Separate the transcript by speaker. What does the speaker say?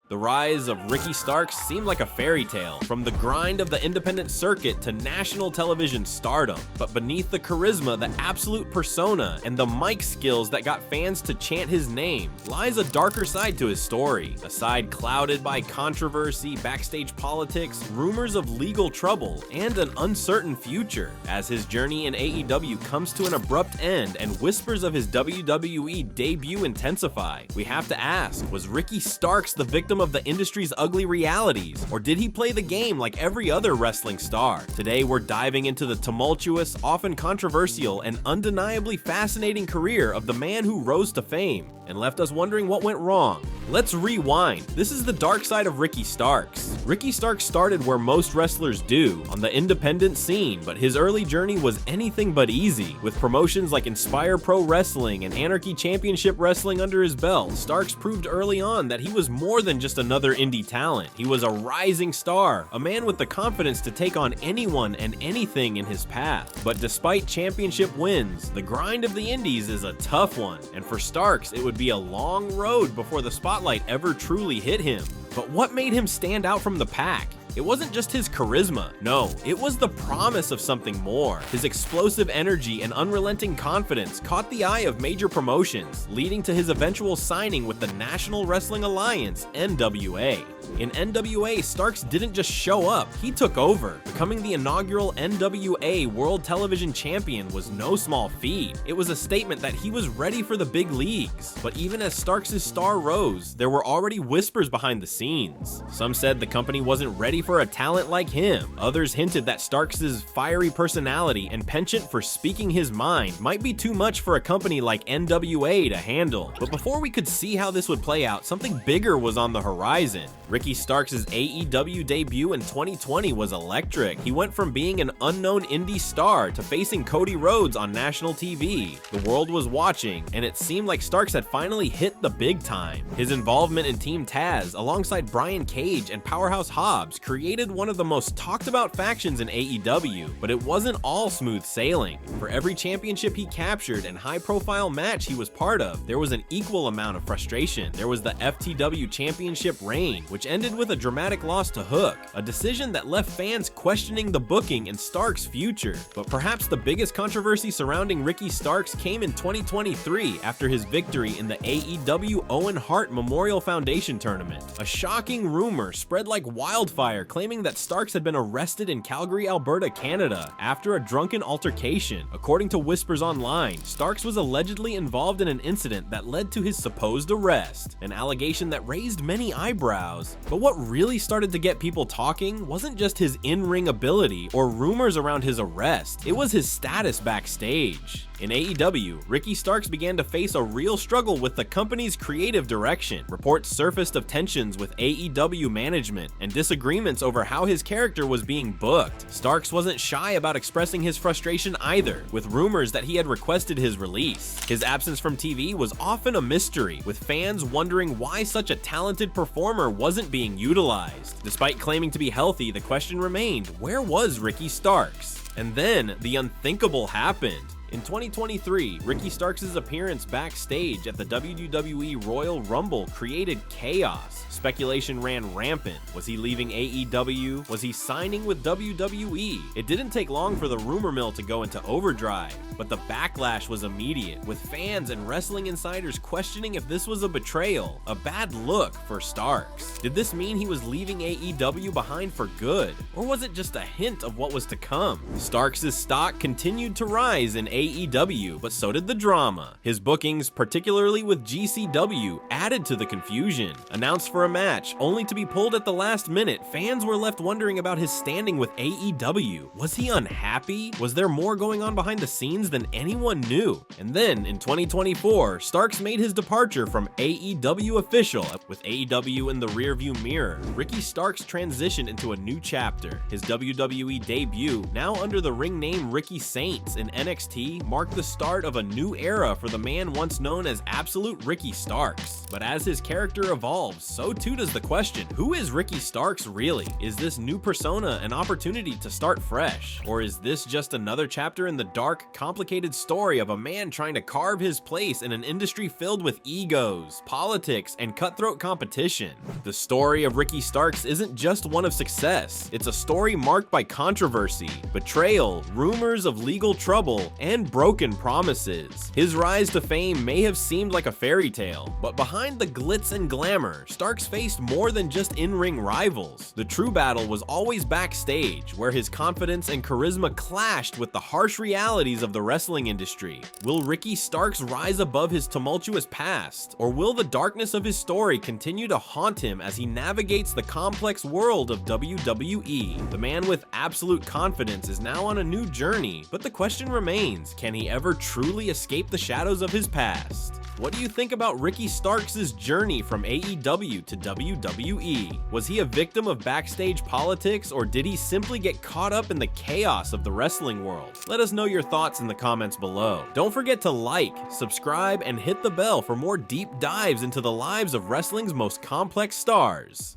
Speaker 1: The rise of Ricky Starks seemed like a fairy tale, from the grind of the independent circuit to national television stardom. But beneath the charisma, the absolute persona, and the mic skills that got fans to chant his name, lies a darker side to his story. A side clouded by controversy, backstage politics, rumors of legal trouble, and an uncertain future. As his journey in AEW comes to an abrupt end and whispers of his WWE debut intensify, we have to ask, was Ricky Starks the victim of the industry's ugly realities, or did he play the game like every other wrestling star? Today we're diving into the tumultuous, often controversial, and undeniably fascinating career of the man who rose to fame and left us wondering what went wrong. Let's rewind. This is the dark side of Ricky Starks. Ricky Starks started where most wrestlers do, on the independent scene, but his early journey was anything but easy. With promotions like Inspire Pro Wrestling and Anarchy Championship Wrestling under his belt, Starks proved early on that he was more than just another indie talent. He was a rising star, a man with the confidence to take on anyone and anything in his path. But despite championship wins, the grind of the indies is a tough one, and for Starks, it would be a long road before the spotlight ever truly hit him. But what made him stand out from the pack? It wasn't just his charisma, no, it was the promise of something more. His explosive energy and unrelenting confidence caught the eye of major promotions, leading to his eventual signing with the National Wrestling Alliance, NWA. In NWA, Starks didn't just show up, he took over. Becoming the inaugural NWA World Television Champion was no small feat. It was a statement that he was ready for the big leagues. But even as Starks' star rose, there were already whispers behind the scenes. Some said the company wasn't ready for a talent like him. Others hinted that Starks' fiery personality and penchant for speaking his mind might be too much for a company like NWA to handle. But before we could see how this would play out, something bigger was on the horizon. Ricky Starks' AEW debut in 2020 was electric. He went from being an unknown indie star to facing Cody Rhodes on national TV. The world was watching, and it seemed like Starks had finally hit the big time. His involvement in Team Taz, alongside Brian Cage and Powerhouse Hobbs, created one of the most talked about factions in AEW, but it wasn't all smooth sailing. For every championship he captured and high-profile match he was part of, there was an equal amount of frustration. There was the FTW Championship reign, which ended with a dramatic loss to Hook, a decision that left fans questioning the booking and Starks' future. But perhaps the biggest controversy surrounding Ricky Starks came in 2023 after his victory in the AEW Owen Hart Memorial Foundation Tournament. A shocking rumor spread like wildfire claiming that Starks had been arrested in Calgary, Alberta, Canada after a drunken altercation. According to whispers online, Starks was allegedly involved in an incident that led to his supposed arrest, an allegation that raised many eyebrows. But what really started to get people talking wasn't just his in-ring ability or rumors around his arrest, it was his status backstage. In AEW, Ricky Starks began to face a real struggle with the company's creative direction. Reports surfaced of tensions with AEW management and disagreements over how his character was being booked. Starks wasn't shy about expressing his frustration either, with rumors that he had requested his release. His absence from TV was often a mystery, with fans wondering why such a talented performer wasn't being utilized. Despite claiming to be healthy, the question remained, where was Ricky Starks? And then, the unthinkable happened. In 2023, Ricky Starks' appearance backstage at the WWE Royal Rumble created chaos. Speculation ran rampant. Was he leaving AEW? Was he signing with WWE? It didn't take long for the rumor mill to go into overdrive, but the backlash was immediate, with fans and wrestling insiders questioning if this was a betrayal, a bad look for Starks. Did this mean he was leaving AEW behind for good? Or was it just a hint of what was to come? Starks' stock continued to rise in AEW, but so did the drama. His bookings, particularly with GCW, added to the confusion. Announced for a match, only to be pulled at the last minute, fans were left wondering about his standing with AEW. Was he unhappy? Was there more going on behind the scenes than anyone knew? And then, in 2024, Starks made his departure from AEW official. With AEW in the rearview mirror, Ricky Starks transitioned into a new chapter. His WWE debut, now under the ring name Ricky Saints in NXT, WWE marked the start of a new era for the man once known as Absolute Ricky Starks. But as his character evolves, so too does the question, who is Ricky Starks really? Is this new persona an opportunity to start fresh? Or is this just another chapter in the dark, complicated story of a man trying to carve his place in an industry filled with egos, politics, and cutthroat competition? The story of Ricky Starks isn't just one of success, it's a story marked by controversy, betrayal, rumors of legal trouble, and broken promises. His rise to fame may have seemed like a fairy tale, but behind the glitz and glamour, Starks faced more than just in-ring rivals. The true battle was always backstage, where his confidence and charisma clashed with the harsh realities of the wrestling industry. Will Ricky Starks rise above his tumultuous past, or will the darkness of his story continue to haunt him as he navigates the complex world of WWE? The man with absolute confidence is now on a new journey, but the question remains, can he ever truly escape the shadows of his past? What do you think about Ricky Starks' journey from AEW to WWE? Was he a victim of backstage politics, or did he simply get caught up in the chaos of the wrestling world? Let us know your thoughts in the comments below. Don't forget to like, subscribe, and hit the bell for more deep dives into the lives of wrestling's most complex stars.